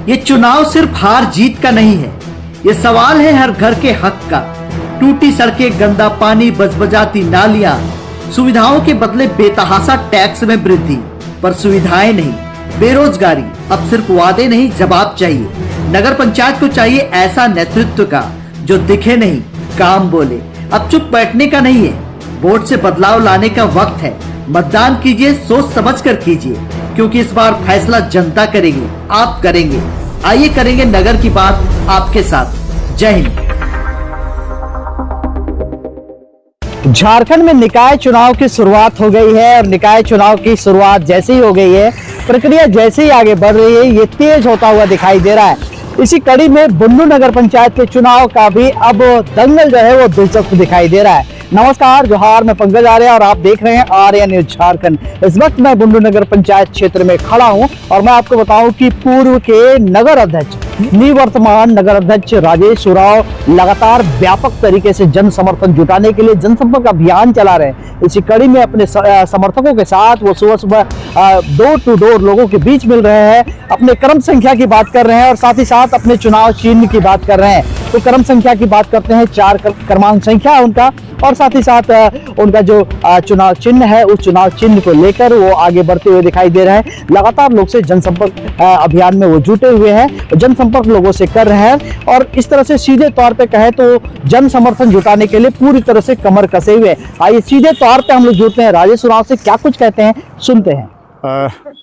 ये चुनाव सिर्फ हार जीत का नहीं है, ये सवाल है हर घर के हक का। टूटी सड़कें, गंदा पानी, बजबजाती नालियां, सुविधाओं के बदले बेतहाशा टैक्स में वृद्धि, पर सुविधाएं नहीं, बेरोजगारी। अब सिर्फ वादे नहीं, जवाब चाहिए। नगर पंचायत को चाहिए ऐसा नेतृत्व का जो दिखे नहीं, काम बोले। अब चुप बैठने का नहीं है, वोट से बदलाव लाने का वक्त है। मतदान कीजिए, सोच समझ कर कीजिए, क्योंकि इस बार फैसला जनता करेगी, आप करेंगे। आइए करेंगे नगर की बात आपके साथ। जय हिंद। झारखंड में निकाय चुनाव की शुरुआत हो गई है और निकाय चुनाव की शुरुआत जैसे ही हो गई है, प्रक्रिया जैसे ही आगे बढ़ रही है, ये तेज होता हुआ दिखाई दे रहा है। इसी कड़ी में बुंडू नगर पंचायत के चुनाव का भी अब दंगल जो है वो दिलचस्प दिखाई दे रहा है। नमस्कार, जोहार, मैं पंकज आर्य और आप देख रहे हैं आर्य न्यूज झारखंड। इस वक्त मैं बुंडू नगर पंचायत क्षेत्र में खड़ा हूं और मैं आपको बताऊं कि पूर्व के नगर अध्यक्ष, निवर्तमान नगर अध्यक्ष राजेश उरांव लगातार व्यापक तरीके से जन समर्थन जुटाने के लिए जनसंपर्क अभियान चला रहे हैं। इसी कड़ी में अपने समर्थकों के साथ वो सुबह सुबह डोर टू डोर लोगों के बीच मिल रहे हैं, अपने क्रम संख्या की बात कर रहे हैं और साथ ही साथ अपने चुनाव चिन्ह की बात कर रहे हैं। तो क्रम संख्या की बात करते हैं, 4 क्रमांक संख्या है उनका, और साथ ही साथ उनका जो चुनाव चिन्ह है, उस चुनाव चिन्ह को लेकर वो आगे बढ़ते हुए दिखाई दे रहे हैं। लगातार लोग से जनसंपर्क अभियान में वो जुटे हुए हैं, जनसंपर्क लोगों से कर रहे हैं और इस तरह से सीधे तौर पे कहे तो जन समर्थन जुटाने के लिए पूरी तरह से कमर कसे हुए। आइए सीधे तौर पे हम लोग जुड़ते हैं राजेश उरांव से, क्या कुछ कहते हैं सुनते हैं।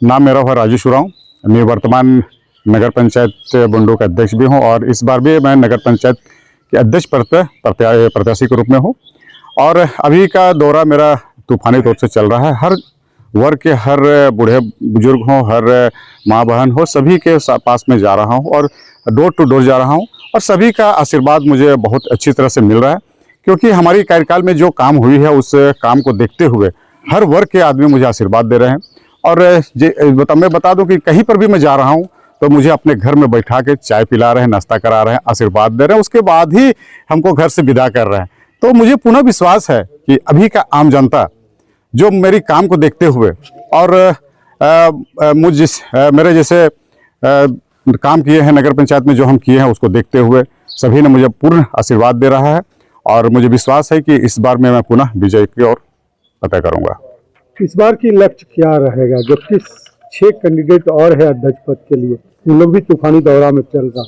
नाम मेरा है राजेश उरांव, निवर्तमान नगर पंचायत बुंडू का अध्यक्ष भी हूं और इस बार भी मैं नगर पंचायत के अध्यक्ष प्रत्याशी के रूप में हूं। और अभी का दौरा मेरा तूफानी तौर से चल रहा है। हर वर्ग के, हर बूढ़े बुजुर्ग हों, हर माँ बहन हो, सभी के पास में जा रहा हूं और डोर टू डोर जा रहा हूं और सभी का आशीर्वाद मुझे बहुत अच्छी तरह से मिल रहा है, क्योंकि हमारी कार्यकाल में जो काम हुई है उस काम को देखते हुए हर वर्ग के आदमी मुझे आशीर्वाद दे रहे हैं। और मैं बता दूं कि कहीं पर भी मैं जा रहा हूं तो मुझे अपने घर में बैठा के चाय पिला रहे हैं, नाश्ता करा रहे हैं, आशीर्वाद दे रहे हैं, उसके बाद ही हमको घर से विदा कर रहे हैं। तो मुझे पुनः विश्वास है कि अभी का आम जनता जो मेरी काम को देखते हुए और मेरे जैसे काम किए हैं नगर पंचायत में, जो हम किए हैं उसको देखते हुए सभी ने मुझे पूर्ण आशीर्वाद दे रहा है और मुझे विश्वास है कि इस बार में मैं पुनः विजय की ओर फतह करूंगा। इस बार की लक्ष्य क्या रहेगा, जबकि 6 कैंडिडेट और है अध्यक्ष पद के लिए, उन लोग भी तूफानी दौरा में चल रहा,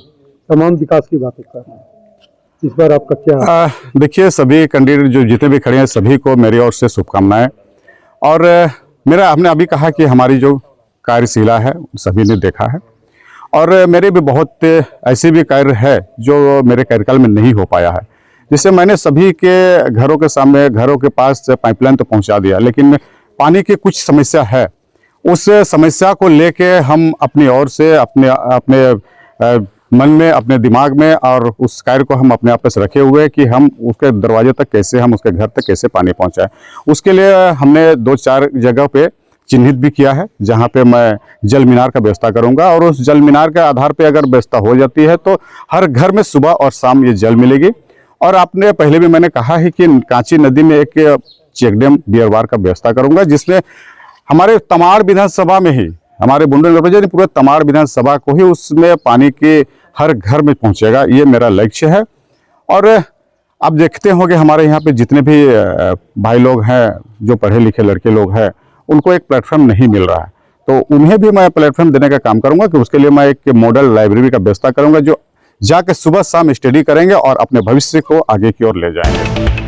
तमाम विकास की बातें कर रहे हैं, इस बार आपका क्या? देखिए, सभी कैंडिडेट जो जितने भी खड़े हैं सभी को मेरी ओर से शुभकामनाएं। और हमने अभी कहा कि हमारी जो कार्यशीला है सभी ने देखा है और मेरे भी बहुत ऐसे भी कार्य है जो मेरे कार्यकाल में नहीं हो पाया है, जिससे मैंने सभी के घरों के सामने, घरों के पास पाइपलाइन तो पहुंचा दिया, लेकिन पानी की कुछ समस्या है। उस समस्या को लेके हम अपनी ओर से अपने मन में, अपने दिमाग में, और उस कार्य को हम अपने आप पे रखे हुए कि हम उसके दरवाजे तक कैसे, हम उसके घर तक कैसे पानी पहुंचाएं। उसके लिए हमने 2-4 जगह पे चिन्हित भी किया है, जहां पे मैं जल मीनार का व्यवस्था करूंगा और उस जल मीनार के आधार पे अगर व्यवस्था हो जाती है तो हर घर में सुबह और शाम ये जल मिलेगी। और आपने पहले भी मैंने कहा है कि कांची नदी में एक चेक डैम बियरवार का व्यवस्था करूंगा, जिसमें हमारे तमाड़ विधानसभा में ही, हमारे बुंडू नगर पंचायत पूरे तमाड़ विधानसभा को ही उसमें पानी के हर घर में पहुंचेगा, ये मेरा लक्ष्य है। और आप देखते हो कि हमारे यहाँ पे जितने भी भाई लोग हैं, जो पढ़े लिखे लड़के लोग हैं, उनको एक प्लेटफॉर्म नहीं मिल रहा है, तो उन्हें भी मैं प्लेटफॉर्म देने का काम करूंगा कि उसके लिए मैं एक मॉडल लाइब्रेरी का व्यवस्था करूंगा, जो जाके सुबह शाम स्टडी करेंगे और अपने भविष्य को आगे की ओर ले जाएंगे।